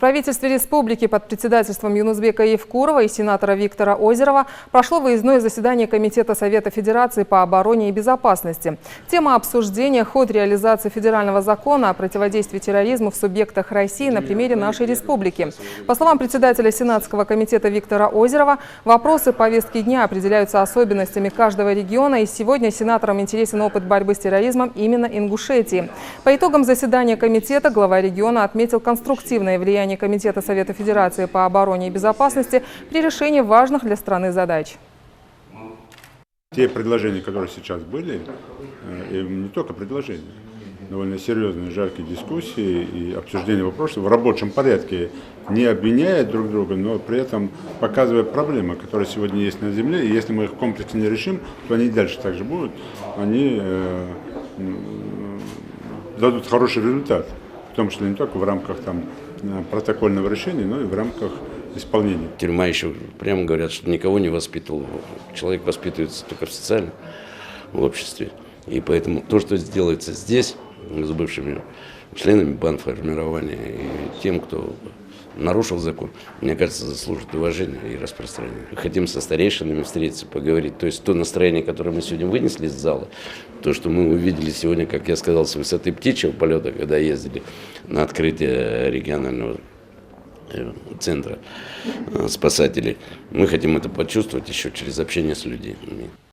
В правительстве республики под председательством Юнузбека Евкурова и сенатора Виктора Озерова прошло выездное заседание Комитета Совета Федерации по обороне и безопасности. Тема обсуждения – ход реализации федерального закона о противодействии терроризму в субъектах России на примере нашей республики. По словам председателя Сенатского комитета Виктора Озерова, вопросы повестки дня определяются особенностями каждого региона, и сегодня сенаторам интересен опыт борьбы с терроризмом именно Ингушетии. По итогам заседания комитета глава региона отметил конструктивное влияние Комитета Совета Федерации по обороне и безопасности при решении важных для страны задач. Те предложения, которые сейчас были, и не только предложения, довольно серьезные, жаркие дискуссии и обсуждение вопросов в рабочем порядке, не обвиняя друг друга, но при этом показывая проблемы, которые сегодня есть на земле. И если мы их комплексно не решим, то они дальше также будут, они дадут хороший результат, в том числе не только в рамках протокольного решения, но и в рамках исполнения. Тюрьма еще прямо говорят, что никого не воспитывал. Человек воспитывается только в социальном обществе. И поэтому то, что делается здесь, с бывшими членами бандформирования и тем, кто нарушил закон, мне кажется, заслужит уважения и распространения. Хотим со старейшинами встретиться, поговорить. То есть то настроение, которое мы сегодня вынесли из зала, то, что мы увидели сегодня, как я сказал, с высоты птичьего полета, когда ездили на открытие регионального центра спасателей, мы хотим это почувствовать еще через общение с людьми.